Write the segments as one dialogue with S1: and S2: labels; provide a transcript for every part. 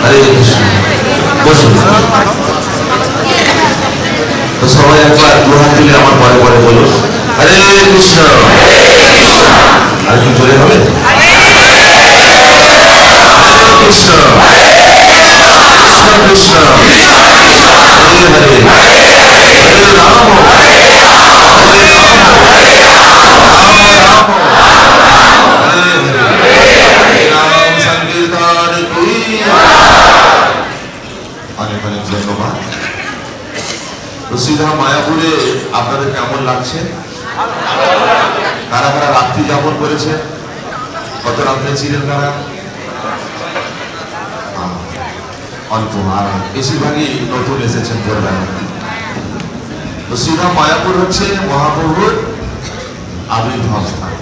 S1: হরে কৃষ্ণ। বসুন। তো সবাই একবার দু হাত তুলে আমার পরে পরে বলুন হরে কৃষ্ণ। আর কি জোরে হবে? কৃষ্ণ কৃষ্ণ কৃষ্ণ হরে হরে হরে রাম হরে রাম হরে রাম হরে হরে রাম সংকীর্তন কি। অনেক অনেক ধন্যবাদ। তো সিধা মায়াপুরে আপনাদের কেমন লাগছে? কারা কারা রাত্রি যাপন করেছে? কত রাত্রে ছিলেন কারা? অল্প, আর বেশিরভাগই নতুন এসেছেন ভোরবেলা। তো সিধা মায়াপুর হচ্ছে মহাপ্রভুর আবির্ভাব স্থান।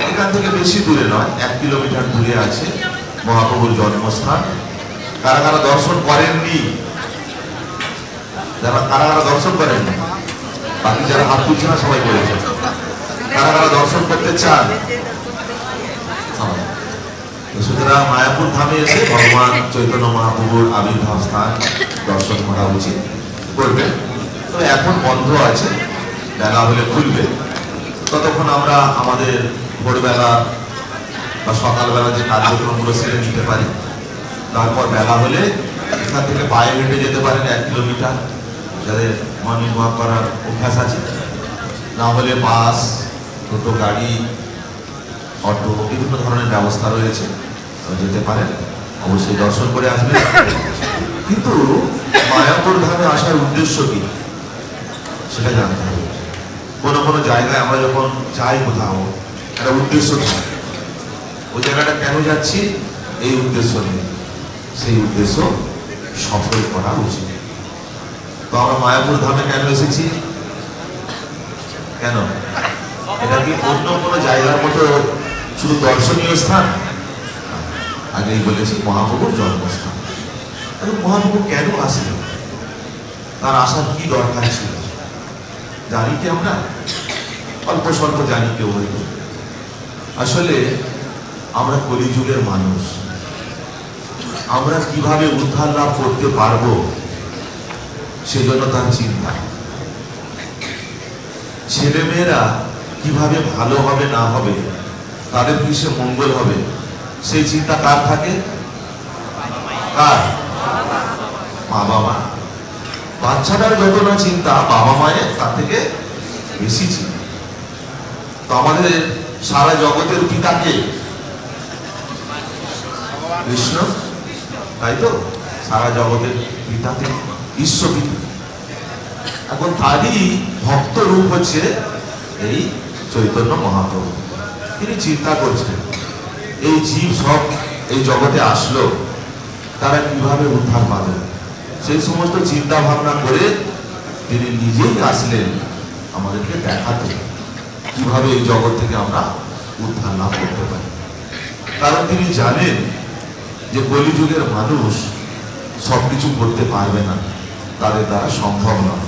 S1: এখান থেকে বেশি দূরে নয়, 1 কিলোমিটার দূরে আছে মহাপ্রভুর জন্মস্থান। কারা কারা দর্শন করেননি? যারা কারা কারা দর্শন করেননি? বাকি যারা হাত তুলছে না সবাই করেছে। কারা কারা দর্শন করতে চান? সুতরাং মায়াপুর ধামে এসে ভগবান চৈতন্য মহাপ্রভুর আবির্ভাব স্থান দর্শন করা উচিত, করবেন। তবে এখন বন্ধ আছে, বেলা হলে খুলবে। ততক্ষণ আমরা আমাদের ভোরবেলা বা সকালবেলা যে কার্যক্রমগুলো সেরে নিতে পারি। তারপর বেলা হলে এখান থেকে পায়ে হেঁটে যেতে পারেন 1 কিলোমিটার, যাদের মর্নিং ওয়াক করার অভ্যাস আছে। না হলে বাস, টোটো গাড়ি, অটো, বিভিন্ন ধরনের ব্যবস্থা রয়েছে, যেতে পারেন। অবশ্যই দর্শন করে আসবেন। কিন্তু মায়াপুর ধামে আসার উদ্দেশ্য কি সেটা জানতে হবে। কোনো কোনো জায়গায় আমরা যখন যাই কোথাও, একটা উদ্দেশ্য থাকে। ওই জায়গাটা কেন যাচ্ছি, এই উদ্দেশ্য নেই, সেই উদ্দেশ্য সফল করা উচিত। তো আমরা মায়াপুর ধামে কেন এসেছি? কেন? এটা কি অন্য কোনো জায়গার মতো শুধু দর্শনীয় স্থান? আগেই বলেছি মহাপ্রভুর জন্মস্থান। মহাপ্রভু কেন আসলেন? তার আসার কি দরকার ছিল? জানি কি আমরা? অল্প স্বল্প জানি কেউ হয়তো। আসলে আমরা কলিযুগের মানুষ। আমরা কিভাবে উদ্ধার লাভ করতে পারবো সেজন্য তার চিন্তা। ছেলেমেয়েরা কিভাবে ভালো হবে না হবে, তাদের কিসে মঙ্গল হবে, সেই চিন্তা কার থাকে? কার? মা বাবা। বাচ্চাটার যত না চিন্তা বাবা মায়ের, তার থেকে বেশি চিন্তা। তো আমাদের সারা জগতের পিতাকে কৃষ্ণ, তাই তো? সারা জগতের পিতাকে ঈশ্বর পিতা। এখন তারই ভক্ত রূপ হচ্ছে এই চৈতন্য মহাপ্রভু। তিনি চিন্তা করছেন এই জীব সব এই জগতে আসলো, তারা কিভাবে উদ্ধার পাবে, সেই সমস্ত চিন্তা ভাবনা করে তিনি নিজেই আসলেন আমাদেরকে দেখাতে কিভাবে এই জগৎ থেকে আমরা উদ্ধার লাভ করতে পারি। কারণ তিনি জানেন যে কলিযুগের মানুষ সবকিছু করতে পারবে না, তাদের দ্বারা সম্ভব নয়।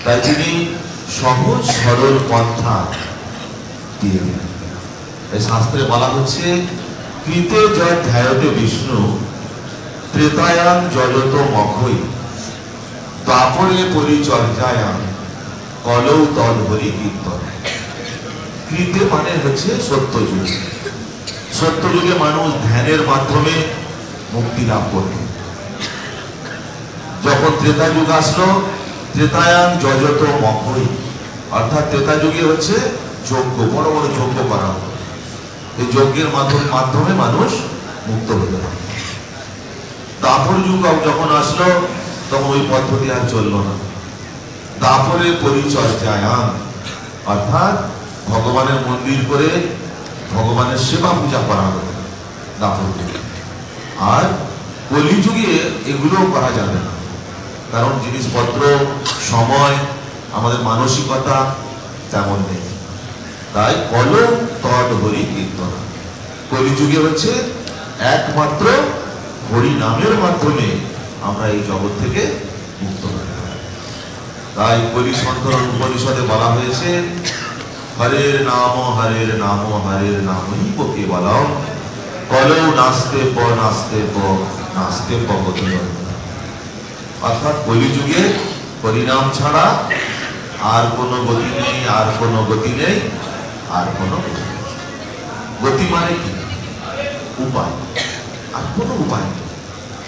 S1: তাই তিনি সহজ সরল পন্থা দিয়ে দিলেন। এই শাস্ত্রে বলা হচ্ছে কৃতে জয় ধ্যায়তে বিষ্ণু ত্রেতায়াং জয়ত মখই তাপরে পরিচর্যায়াং কলৌ তদ্ভরি কীর্তন। কৃতে মানে হচ্ছে সত্যযুগ। সত্যযুগে মানুষ ধ্যানের মাধ্যমে মুক্তি লাভ করত। যখন ত্রেতা যুগ আসলো, ত্রেতায়াং যজত মখই, অর্থাৎ ত্রেতা যুগে হচ্ছে যজ্ঞ, বড় বড় যজ্ঞ করা হতো। এই যজ্ঞের মাধ্যমে মানুষ মুক্ত হতে পারে। দাপর যুগ যখন আসলো, তখন ওই পদ্ধতি আর চললো না। দাপরে পরিচর্যায়াং, অর্থাৎ ভগবানের মন্দির করে ভগবানের সেবা পূজা করা হতো দাপর যুগে। আর কলিযুগে এগুলো করা যাবে না, কারণ জিনিসপত্র, সময়, আমাদের মানসিকতা তেমন নেই। তাই কলৌ তদ্ভরি কীর্তন। কলিযুগে হচ্ছে একমাত্র হরি নামের মাধ্যমে আমরা এই জগৎ থেকে মুক্ত হতে পারি। তাই কলি সন্তরণ উপনিষদে বলা হয়েছে হরের নাম হরের নামই কেবলম কলৌ নাস্তে প গতি। অর্থাৎ কলিযুগে হরিনাম ছাড়া আর কোনো গতি নেই, আর কোনো গতি নেই, আর কোনো গতি মানে কি? উপায়। আর কোনো উপায় নেই,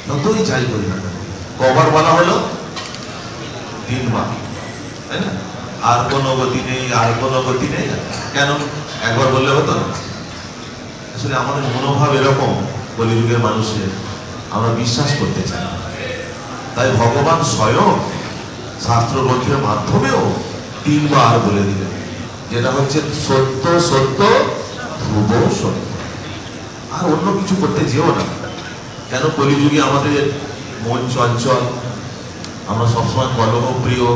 S1: যতই যাই করি না। কবার বলা হলো? 3 বার, তাই না? আর কোনো গতি নেই, আর কোনো গতি নেই। কেন? একবার বললে হতো না? আসলে আমাদের মনোভাব এরকম, কলিযুগের মানুষের, আমরা বিশ্বাস করতে চাই। তাই ভগবান স্বয়ং শাস্ত্র গ্রন্থের মাধ্যমেও 3 বার বলে দিলেন, যেটা হচ্ছে সত্য সত্য ধ্রুব সত্য। আর অন্য কিছু করতে যেও না। কেন? কলিযুগে আমাদের মন চঞ্চল, আমরা সবসময় কলহপ্রিয়,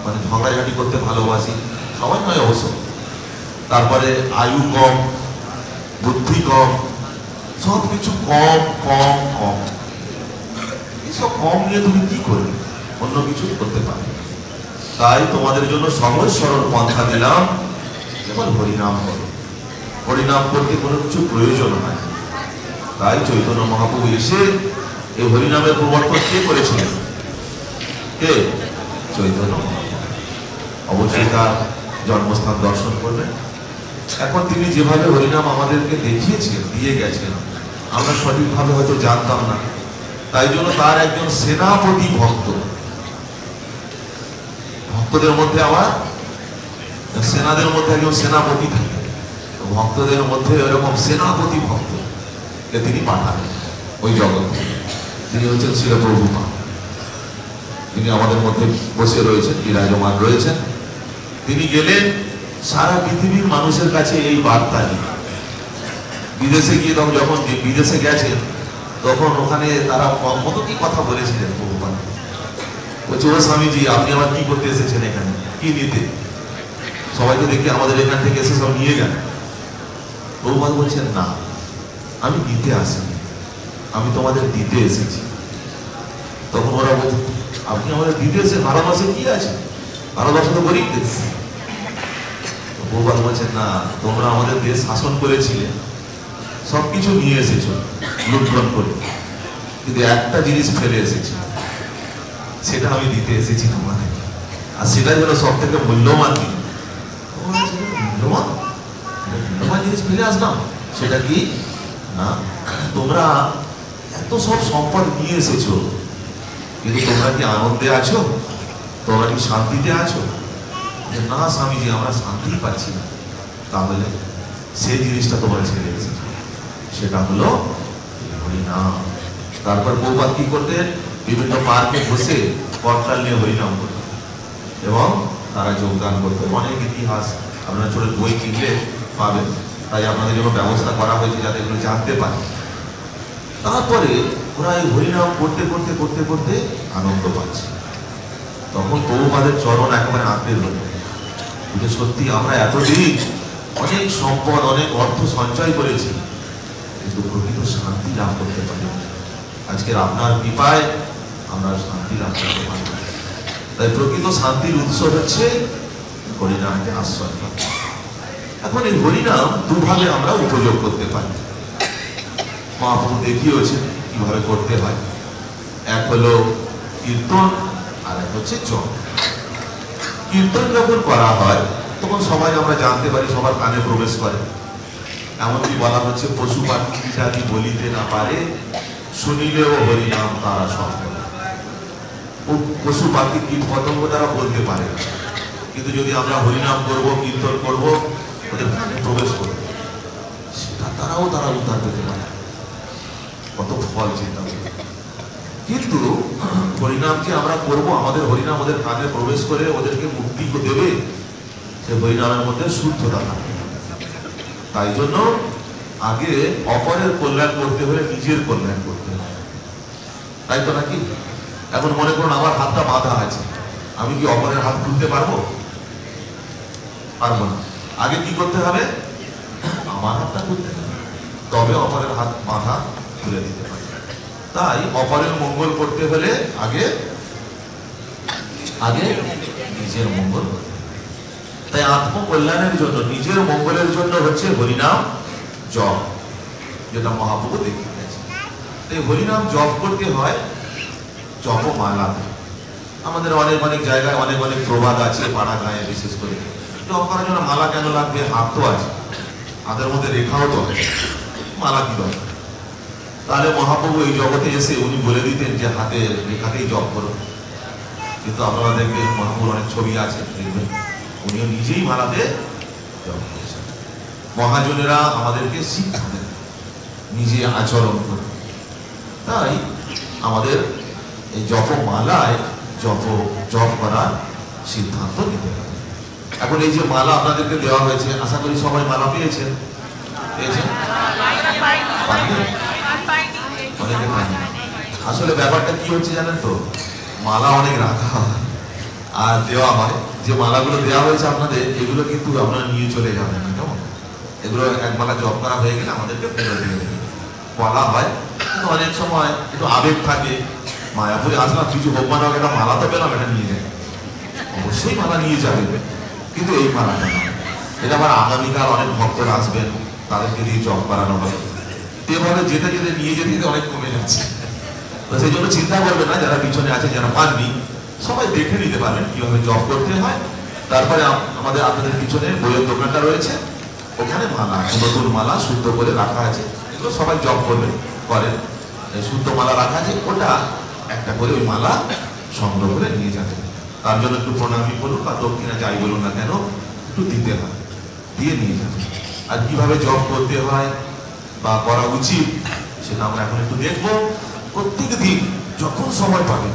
S1: মানে ঝগড়াঝাটি করতে ভালোবাসি, সবাই নয় অবশ্য। তারপরে আয়ু কম, বুদ্ধি কম, সব কিছু কম কম কম। এইসব কম নিয়ে তুমি কি করবে? অন্য কিছু করতে পারবে। তাই তোমাদের জন্য সহজ সরল পন্থা দিলাম, কেবল হরিনাম করো। হরিনাম করতে কোনো কিছু প্রয়োজন হয়। তাই চৈতন্য মহাপ্রভু এসে এই হরিনামের প্রবর্তন কে করেছিলেন? কে? চৈতন্য মহাপ্রভু। অবশ্যই তার জন্মস্থান দর্শন করবেন। এখন তিনি যেভাবে হরিনাম আমাদেরকে দেখিয়েছেন, দিয়ে গেছেন, আমরা সঠিকভাবে হয়তো জানতাম না। তাই জন্য তার একজন সেনাপতি ভক্ত, ভক্তদের মধ্যে আবার সেনাদের মধ্যে একজন সেনাপতি থাকে, ভক্তদের মধ্যে এরকম সেনাপতি ভক্ত তিনি পাঠান ওই জগৎ। তিনি হচ্ছেন শ্রী প্রভুপাদ। তিনি আমাদের মধ্যে বসে রয়েছেন, বিরাজমান রয়েছেন। তিনি গেলেন সারা পৃথিবীর মানুষের কাছে এই বার্তা নিয়ে। বিদেশে গিয়ে যখন বিদেশে গেছেন, তখন ওখানে তারা কত কি কথা বলেছিলেন প্রভুপাদ। বলছে, ও স্বামীজি, আপনি আবার কি করতে এসেছেন এখানে? কি নিতে? সবাই তো দেখি আমাদের এখান থেকে এসে সব নিয়ে গেল। প্রভুপাদ বলছেন, না, আমি দিতে আসিনি, আমি তোমাদের দিতে এসেছি। তখন ওরা বলছে, আপনি আমাদের দিতে এসে? ভারতবর্ষে কি আছে? ভারতবর্ষ তো গরিব দেশ। প্রভুপাদ বলছেন, না, তোমরা আমাদের দেশ শাসন করেছিলে, সবকিছু নিয়ে এসেছো লুণ্ঠন করে, কিন্তু একটা জিনিস ফেলে এসেছি, সেটা আমি দিতে এসেছি তোমাদের। আর সেটাই হলো সব থেকে মূল্যবান জিনিস। মূল্যবান জিনিস ফেলে আসলাম, সেটা কি? না, তোমরা এত সব সম্পদ নিয়ে এসেছো, কিন্তু তোমরা কি আনন্দে আছো? তোমরা কি শান্তিতে আছো? না স্বামীজি, আমরা শান্তি পাচ্ছি না। তাহলে সেই জিনিসটা তোমরা ছেড়ে এসেছো, সেটা হলো হরিনাম। তারপর প্রভুপাদ কি করতেন? বিভিন্ন পার্কে বসে করতাল নিয়ে হরিনাম করতেন এবং তারা যোগদান করতেন। অনেক ইতিহাস আপনারা ছোট বই কিনলে পাবেন, তাই আপনাদের জন্য ব্যবস্থা করা হয়েছে যাতে এগুলো জানতে পারে। তারপরে ওরা এই হরিনাম করতে করতে করতে করতে আনন্দ পাচ্ছে। তখন প্রভুপাদের চরণ একেবারে আঁকড়ে ধরল, যে সত্যি আমরা এতদিন অনেক সম্পদ, অনেক অর্থ সঞ্চয় করেছি, কিন্তু প্রকৃত শান্তি লাভ করতে পারি। আজকের আপনার কৃপায় আমরা শান্তি লাভ করতে পারি। তাই প্রকৃত শান্তির উৎস হচ্ছে হরিনামকে আশ্রয় করা। এখন এই হরিনাম দুভাবে আমরা উপযোগ করতে পারি। মহাপ্রভু দেখিয়েছেন কিভাবে করতে হয়। এক হলো কীর্তন, আর এক হচ্ছে জপ। কীর্তন যখন করা হয় তখন সবাই আমরা জানতে পারি, সবার কানে প্রবেশ করে। এমনকি বলা হচ্ছে, পশু পাখি ইত্যাদি বলিতে না পারে, শুনিলেও হরিনাম তারা সব। পশু পাখি কীট পতঙ্গ তারা বলতে পারে না, কিন্তু যদি আমরা হরিনাম করব, কীর্তন করব, ওদের কানে প্রবেশ করবো, সেটা তারা উদ্ধার পেতে পারে। কত ফল চিন্তা করবে। কিন্তু হরিনাম যে আমরা করবো, আমাদের হরিনাম ওদের কানে প্রবেশ করে ওদেরকে মুক্তি দেবে, সে হরিনামের মধ্যে শুদ্ধতা থাকে। তাই জন্য আগে অপরের কল্যাণ করতে হলে নিজের কল্যাণ করতে হবে, তাই তো নাকি? এখন মনে করুন আমার হাতটা বাঁধা আছে, আমি কি অপরের হাত খুলতে পারবো? পারবো না। আগে কি করতে হবে? আমার হাতটা খুলতে হবে, তবে অপরের হাত বাঁধা খুলে দিতে পারে। তাই অপরের মঙ্গল করতে হলে আগে আগে নিজের মঙ্গল করতে হবে। তাই আত্মকল্যাণের জন্য, নিজের মঙ্গলের জন্য হচ্ছে হরিনাম জপ, যেটা মহাপ্রভু দেখিয়ে গেছে। তাই হরিনাম জপ করতে হয় জপমালা। আমাদের অনেক অনেক জায়গায় অনেক অনেক প্রবাদ আছে, পাড়া গাঁয়ে বিশেষ করে। জপ করার জন্য মালা কেন লাগবে? হাত তো আছে, হাতের মধ্যে রেখাও তো আছে, মালা কি দরকার? তাহলে মহাপ্রভু এই জগতে এসে উনি বলে দিতেন যে হাতের রেখাতেই জপ করো। কিন্তু আপনারা দেখবেন মহাপ্রভুর অনেক ছবি আছে, দেখবেন উনিও নিজেই মালাতে জপ করেছেন। মহাজনেরা আমাদেরকে শিক্ষা দেন নিজে আচরণ করে। তাই আমাদের এই জপমালায় জপ করার সিদ্ধান্ত নিতে হবে। এখন এই যে মালা আপনাদেরকে দেওয়া হয়েছে, আশা করি সবাই মালা পেয়েছেন। অনেকে পায়নি। আসলে ব্যাপারটা কি হচ্ছে জানেন তো, মালা অনেক রাখা হয় আর দেওয়া হয়। যে মালাগুলো দেওয়া হয়েছে আপনাদের, এগুলো কিন্তু আপনারা নিয়ে চলে যাবেন না, কেমন? এগুলো এক মালা জপ করা হয়ে গেলে আমাদেরকে ফেরত দিয়ে দেবে বলা হয়। কিন্তু অনেক সময় একটু আবেগ থাকে, মায়াপুরে আসলাম কিছু হোক মানে একটা মালা তো পেলাম, এটা নিয়ে যায়, অবশ্যই মালা নিয়ে যাবে, কিন্তু এই মালাটা না। এটা আবার আগামীকাল অনেক ভক্তরা আসবেন, তাদেরকে দিয়ে জপ করানো হবে। এভাবে যেতে যেতে নিয়ে যেতে যেতে অনেক কমে যাচ্ছে। তো সেই জন্য চিন্তা করবে না, যারা পিছনে আছে, যারা পাননি, সবাই দেখে নিতে পারবেন কিভাবে জপ করতে হয়। তারপরে আমাদের আপনাদের পিছনে বইয়ের দোকানটা রয়েছে, ওখানে মালা, নতুন মালা শুদ্ধ করে রাখা আছে, এগুলো সবাই জপ করবেন, করেন। শুদ্ধ মালা রাখা আছে, ওটা একটা করে ওই মালা সংগ্রহ করে নিয়ে যাবেন। তার জন্য একটু প্রণামী বলুন বা দক্ষিণা যাই বলুন না কেন, একটু দিতে হয়, দিয়ে নিয়ে যাবেন। আর কিভাবে জপ করতে হয় বা করা উচিত সেটা আমরা এখন একটু দেখবো। প্রত্যেক দিন যখন সময় পাবেন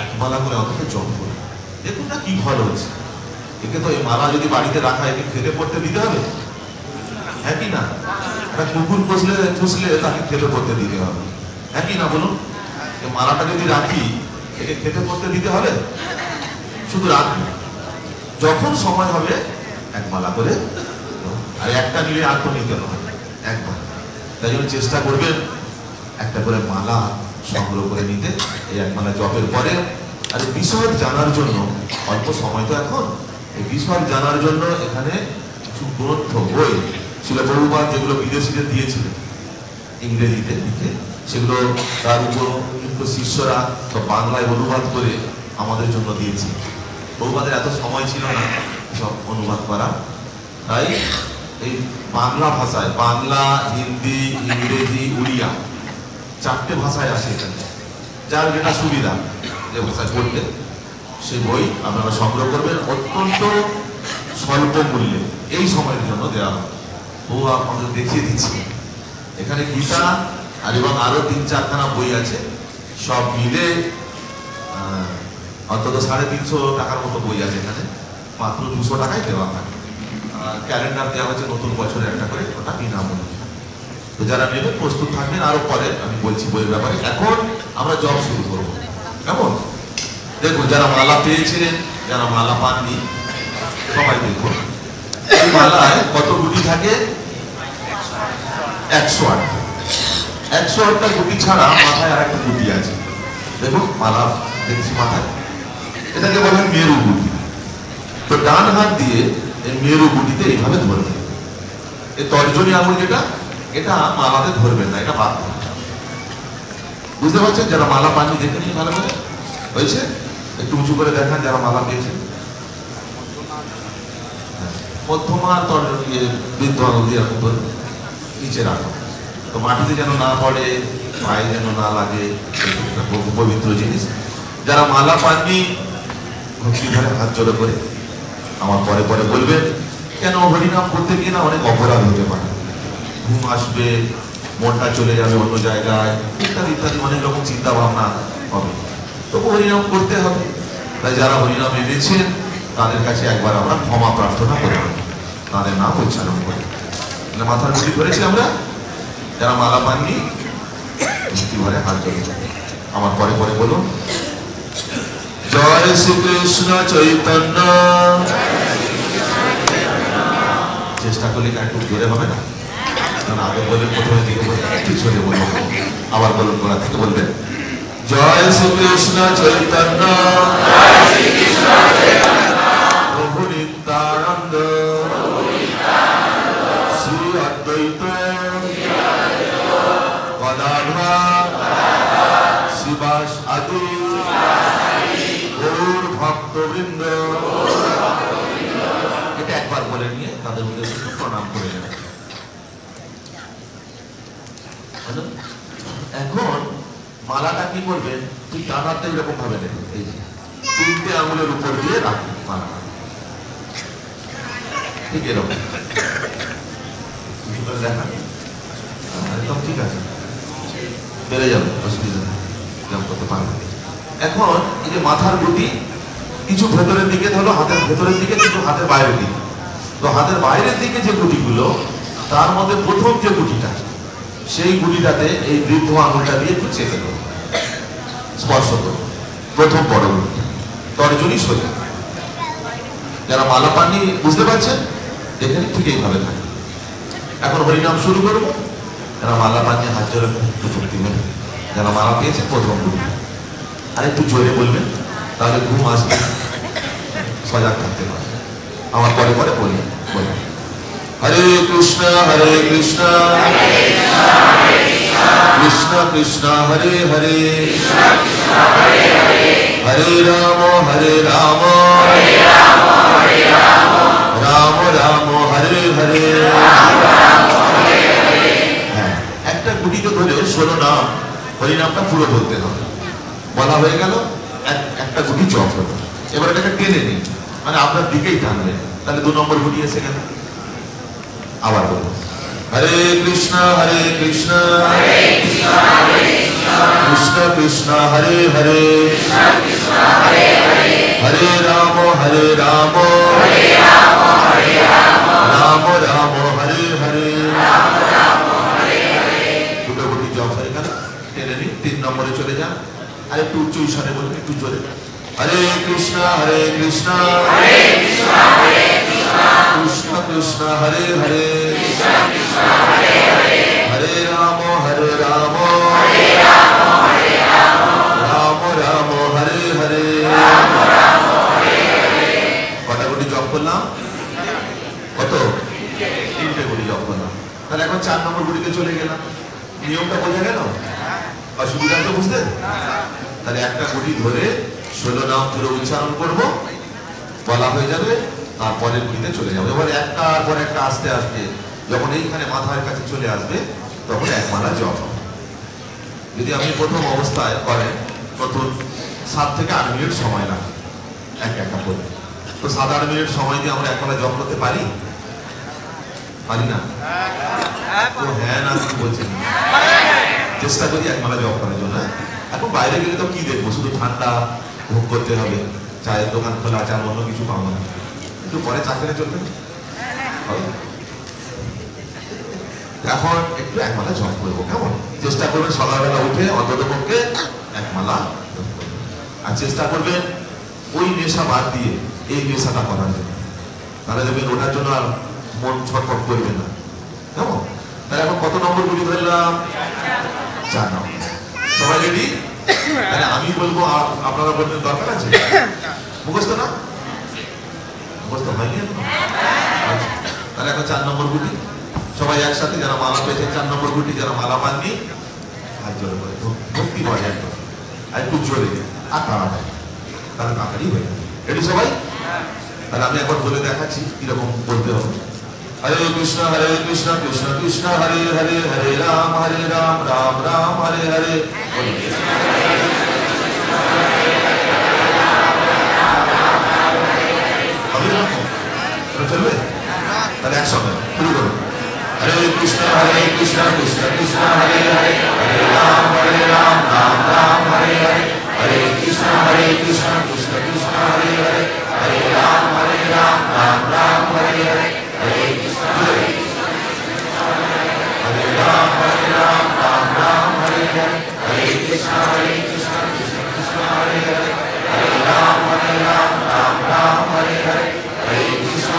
S1: এক মালা করে অন্তত জপ করুন, দেখুন না কি ফল হচ্ছে। একে তো এই মালা যদি বাড়িতে রাখা, একে খেতে পড়তে দিতে হবে, হ্যাঁ কি না? একটা কুকুর পুষলে তাকে খেতে পড়তে দিতে হবে, হ্যাঁ কি না বলুন? মালাটা যদি রাখি, একে খেতে পড়তে দিতে হবে? শুধু রাখি, যখন সময় হবে এক মালা করে, আর একটা নিলে আর তো নিতে হবে একবার। তাই জন্য চেষ্টা করবেন একটা করে মালা সংগ্রহ করে নিতে এই এক মালা জপের পরে। আর বিষয় জানার জন্য অল্প সময় তো এখন, এই বিষয় জানার জন্য এখানে কিছু গ্রন্থ, বই ছিল বহুবার, যেগুলো বিদেশিদের দিয়েছিলেন ইংরেজিতে লিখে, সেগুলো তার উপযুক্ত শিষ্যরা সব বাংলায় অনুবাদ করে আমাদের জন্য দিয়েছে। অনুবাদের এত সময় ছিল না সব অনুবাদ করা, তাই এই বাংলা ভাষায়, বাংলা, হিন্দি, ইংরেজি, উড়িয়া, 4টে ভাষায় আছে এখানে। যার যেটা সুবিধা যে ভাষায় পড়তে, সে বই আপনারা সংগ্রহ করবেন। অত্যন্ত স্বল্প মূল্যে এই সময়ের জন্য দেওয়া হবে। ও আপনাদের দেখিয়ে দিচ্ছি, এখানে গীতা আর এবং আরো 3-4খানা বই আছে, সব মিলে অন্তত 350 টাকার মতো বই আছে এখানে। মাত্র 200 টাকায় দেওয়া হয়। ক্যালেন্ডার দেওয়া হচ্ছে নতুন বছরে একটা করে, ওটা বিনামূল্যে। তো যারা নেবে প্রস্তুত থাকবেন, আরো পরে আমি বলছি বইয়ের ব্যাপারে। এখন আমরা জব শুরু করবো, কেমন? দেখুন, যারা মালা পেয়েছিলেন, যারা মালা পাননি, সবাই দেখুন এই মালায় কত গুটি থাকে? 108। 108টা গুটি ছাড়া মাথায় আর একটা গুটি আছে, দেখুন মালা দেখছি মাথায়, এটাকে বলে মেরু গুটি। তো ডান হাত দিয়ে এই মেরু গুটিতে এইভাবে ধরবে। এই তর্জনী আঙুল যেটা, এটা মালাতে ধরবেন না, এটা বাদ দেবেন। বুঝতে পারছেন? যারা মালা পাননি দেখে নিন ভালো করে, হয়েছে? একটু উঁচু করে দেখান যারা মালা পেয়েছেন। মধ্যমা বৃদ্ধ আঙুল দিয়ে এরকম করে নিচে রাখো, তো মাটিতে যেন না পড়ে, পায়ে যেন না লাগে, পবিত্র জিনিস। যারা মালা পাননি ভক্তি ধরে হাত জোড়ো করে আমার পরে পরে বলবেন। কেন? হরিনাম করতে গিয়ে না অনেক অপরাধ হতে পারে, ঘুম আসবে, মনটা চলে যাবে অন্য জায়গায়, ইত্যাদি ইত্যাদি অনেক রকম চিন্তা ভাবনা হবে। তবু হরিনাম করতে হবে। তাই যারা হরিনাম এনেছেন তাদের কাছে একবার আমরা ক্ষমা প্রার্থনা করে তাদের নাম উচ্চারণ করি। মাথার গুটি ধরেছি আমরা। যারা মালা পাননি ভক্তি ভরে হাত জোড়ো আমার পরে পরে বলুন। জয় শ্রীকৃষ্ণ চৈতন্য। চেষ্টা করলে একটু জোরে হবে না? আগে বলবেন, প্রথমে দিকে বলবেন, একটু জোরে বলবো, আবার বলুন, গোড়া থেকে বলবেন। জয় শ্রীকৃষ্ণ চৈতন্য প্রভু নিত্যানন্দ এটা একবার বলে নিয়ে তাদের উদ্দেশ্যে প্রণাম করে নেবেন। এখন মালাটা কি করবেন, ঠিক ডান হাতটা এরকম ভাবে নেবেন, এই যে 3টে আঙুলের উপর দিয়ে রাখবেন মালা, ঠিক এরকম দেখান, একদম ঠিক আছে, বেড়ে যাবে, অসুবিধা নেই, করতে পারবেন। এখন এই যে মাথার গুটি কিছু ভেতরের দিকে ধরো, হাতের ভেতরের দিকে, কিছু হাতের বাইরের দিকে। তো হাতের বাইরের দিকে যে গুটিগুলো, তার মধ্যে প্রথম যে গুটিটা, সেই গুটিটাতে এই বৃদ্ধ আঙুলটা দিয়ে একটু চেপে দেবো, স্পর্শ করবো, প্রথম বড় গুটি, তর্জনী সোজা। যারা মালা পাননি বুঝতে পারছেন, এখানে ঠিক এইভাবে থাকে। এখন হরিনাম শুরু করবো। যারা মালা পাননি হাত জোরে প্রথম দিবেন, যারা মালা পেয়েছে প্রথম গুটি। আর একটু জোরে বলবেন, তাহলে ঘুম আসবে, সজাগ থাকতে পারে। আমার পরে পরে বলি, হরে কৃষ্ণ কৃষ্ণ কৃষ্ণ হরে হরে, হরে রাম রাম রাম হরে হরে। হ্যাঁ, একটা গুটিকে ধরে 16 নাম হরিনামটা পুরো বলতে হবে। বলা হয়ে গেল, একটা গুটি জপ হবে। এবার এটাকে টেনে নিন, মানে আপনার দিকেই টানবেন, তাহলে 2 নম্বর গুটি এসে গেল। আবার বলুন, হরে কৃষ্ণ কৃষ্ণ কৃষ্ণ হরে হরে, হরে রাম রাম রাম হরে হরে। দুটো গুটি জপ হয়ে গেল, টেনে নিন, 3 নম্বরে চলে যান। আর একটু উচ্চ স্বরে বলবেন, একটু জোরে, হরে কৃষ্ণ কৃষ্ণ কৃষ্ণ কৃষ্ণ হরে হরে, হরে রাম রাম রাম হরে হরে। কটা গুটি জপ করলাম? কত? 3টে গুটি জপ করলাম। তাহলে এখন 4 নম্বর গুটিতে চলে গেলাম। নিয়মটা বোঝা গেল? অসুবিধা তো বুঝতে? তাহলে একটা গুটি ধরে 16 নাম পুরো উচ্চারণ করব, বলা হয়ে যাবে, তারপরে গুটিতে চলে যাবো। এবার একটার পর একটা আস্তে আস্তে যখন এইখানে মাথার কাছে চলে আসবে, তখন এক মালা জপ হবে। যদি আপনি প্রথম অবস্থায় করেন, প্রথম 7 থেকে 8 মিনিট সময় লাগে একটা করে। তো 7-8 মিনিট সময় দিয়ে আমরা এক মালা জপ করতে পারি? পারি না? তো হ্যাঁ না কি বলছেন? চেষ্টা করি এক মালা জপ করার জন্য। এখন বাইরে গেলে তো কি দেখবো, শুধু ঠান্ডা ভোগ করতে হবে, চায়ের দোকান খোলা আছে, আর অন্য কিছু পাবো না। একটু পরে চাকরি চলবে, এখন একটু এক মালা জপ করবো, কেমন? চেষ্টা করবেন সকালবেলা উঠে অন্তত পক্ষে এক মালা, আর চেষ্টা করবেন ওই নেশা বাদ দিয়ে এই নেশাটা করার জন্য। তাহলে দেখবেন ওটার জন্য আর মন ছটফট করবে না, কেমন? তাহলে এখন কত নম্বর গুলি ধরলাম? 4 নম্বর। সবাই রেডি? তাহলে আমি বলবো, আপনারা বলবেন দরকার আছে? মুখস্থ না? মুখস্থ হয়নি? তাহলে এখন 4 নম্বর গুটি সবাই একসাথে, যারা মালা পেয়েছে 4 নম্বর গুটি, যারা মালা পাননি হাত জোরে করে ভক্তি হয় একদম, আর একটু জোরে আর তাড়াতাড়ি, তাহলে তাড়াতাড়ি হয়ে যাবে। রেডি সবাই? তাহলে আমি একবার বলে দেখাচ্ছি কিরকম বলতে হবে। হরে কৃষ্ণ কৃষ্ণ কৃষ্ণ হরে হরে, হরে রাম রাম রাম হরে হরে। চলবে? তাহলে একসঙ্গে শুরু করুন। হরে কৃষ্ণ কৃষ্ণ কৃষ্ণ হরে হরে, হরে রাম রাম রাম হরে হরে, হরে কৃষ্ণ কৃষ্ণ কৃষ্ণ হরে হরে, হরে রাম রাম রাম হরে হরে, হরে কৃষ্ণ হরে রাম রাম রাম হরে হরে, হরে কৃষ্ণ কৃষ্ণ হরে হরে, হরে রাম রাম রাম হরে হরে, হরে কৃষ্ণ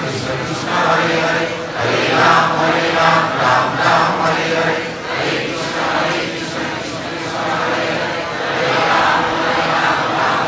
S1: কৃষ্ণ কৃষ্ণ হরে হরে, হরে রাম রাম রাম হরে হরে, হরে কৃষ্ণ কৃষ্ণ কৃষ্ণ হরে হরে, হরে রাম রাম রাম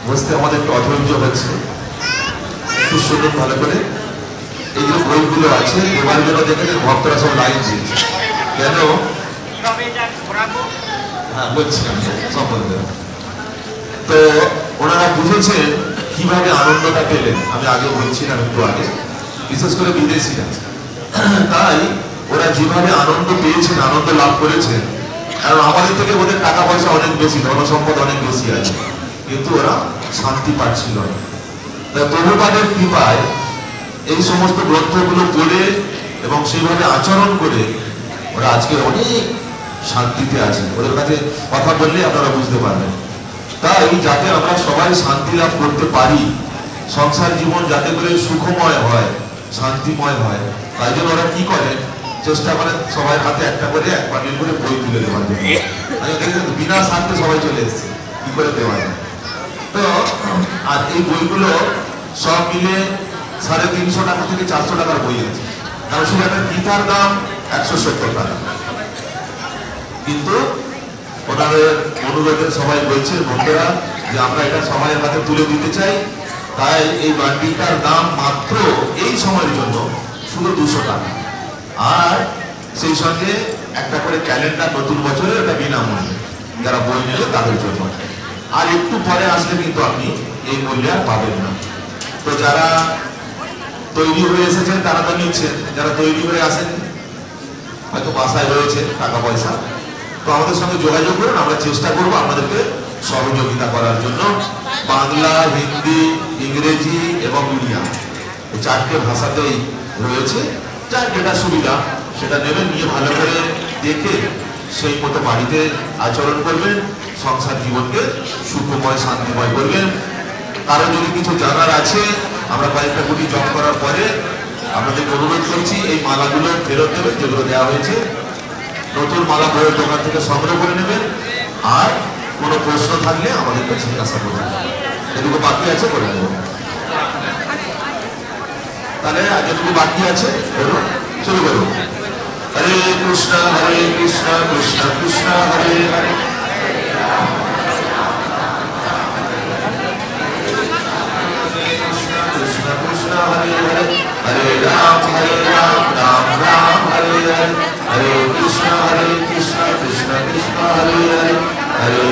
S1: বুঝতে আমাদের একটু অধৈর্য হচ্ছে, একটু শুনুন ভালো করে। এই যে বইগুলো আছে এবার জন্য দেখেছেন ভক্তরা সব লাইন দিয়েছে কেন? হ্যাঁ বলছিলাম সম্বন্ধে। তো ওনারা বুঝেছেন কিভাবে আনন্দটা পেলেন, আমি আগে বলছিলাম একটু আগে, বিশেষ করে বিদেশিরা। তাই ওরা যেভাবে আনন্দ পেয়েছেন, আনন্দ লাভ করেছেন, কারণ আমাদের থেকে ওদের টাকা পয়সা অনেক বেশি, ধনসম্পদ অনেক বেশি আছে, কিন্তু ওরা শান্তি পাচ্ছিল না। তাই প্রভুপাদের কৃপায় এই সমস্ত গ্রন্থগুলো পড়ে এবং সেইভাবে আচরণ করে ওরা আজকে অনেক শান্তিতে আছে। ওদের কাছে কথা বললে আপনারা বুঝতে পারবেন। তাই যাতে আমরা সবাই শান্তি লাভ করতে পারি, সংসার জীবন যাতে করে সুখময় হয়, শান্তিময় হয়, তাই জন্য ওরা কি করে, চেষ্টা করেন সবাই হাতে একটা করে এক বান্ডিল করে বই তুলে দেওয়ার জন্য। বিনা স্বার্থে সবাই চলে এসছে কি করে দেওয়া যায়। তো আর এই বইগুলো সব মিলে 350 টাকা থেকে 400 টাকার বই আছে। কারণ শুধু একটা গীতার দাম 170 টাকা। কিন্তু ওনাদের অনুরোধে সবাই বলছে বন্ধুরা যে আমরা এটা সবাই হাতে তুলে দিতে চাই, তাই এই বান্ডিলটার দাম মাত্র এই সময়ের জন্য শুধু 200 টাকা। আর সেই সঙ্গে একটা করে ক্যালেন্ডার নতুন বছরের একটা বিনামূল্যে যারা বই নেবে তাদের জন্য। আর একটু পরে আসলে কিন্তু আপনি এই মূল্যে আর পাবেন না। তো যারা তৈরি হয়ে এসেছেন তারা তো নিচ্ছেন, যারা তৈরি হয়ে আসেন হয়তো বাসায় রয়েছে টাকা পয়সা, তো আমাদের সঙ্গে যোগাযোগ করুন, আমরা চেষ্টা করবো আপনাদেরকে সহযোগিতা করার জন্য। বাংলা, হিন্দি, ইংরেজি এবং উড়িয়া এই 4টে ভাষাতেই রয়েছে। যার যেটা সুবিধা সেটা নেবেন, নিয়ে ভালো করে দেখে সেই মতো বাড়িতে আচরণ করবেন, সংসার জীবনকে সুখময় শান্তিময় করবেন। কারো যদি কিছু জানার আছে, আমরা কয়েকটা গুটি জপ করার পরে আপনাদের অনুরোধ করছি এই মালাগুলো ফেরত দেবেন যেগুলো দেওয়া হয়েছে, নতুন মালা বইয়ের দোকান থেকে সংগ্রহ করে নেবেন। আর কোনো প্রশ্ন থাকলে আমাদেরকে জিজ্ঞাসা করবেন, যেটুকু বাকি আছে করে নেব। তাহলে যেটুকু বাকি আছে শুরু করুন। হরে কৃষ্ণ কৃষ্ণ কৃষ্ণ হরে হরে, কৃষ্ণ কৃষ্ণ হরে হরে, হরে রাম রাম রাম হরে হরে, হরে কৃষ্ণ কৃষ্ণ কৃষ্ণ হরে হরে, হরে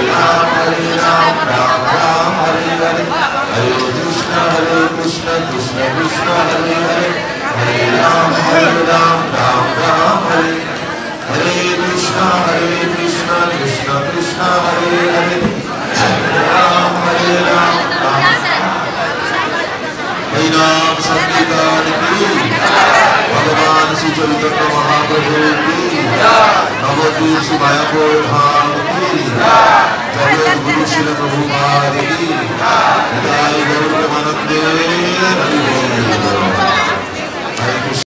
S1: রাম রাম রাম হরে হরে, হরে কৃষ্ণ কৃষ্ণ কৃষ্ণ হরে হরে, হরে রাম রাম রাম হরে, হরে কৃষ্ণ কৃষ্ণ কৃষ্ণ হরে হরে, হরে রাম রাম हरि नाम संकीर्तन की, भगवान श्री चैतन्य महाप्रभु की, नवद्वीप मायापुर धाम की, जगत गुरु श्री प्रभुपाद की, जय गौर प्रेमानंदे हरि बोल।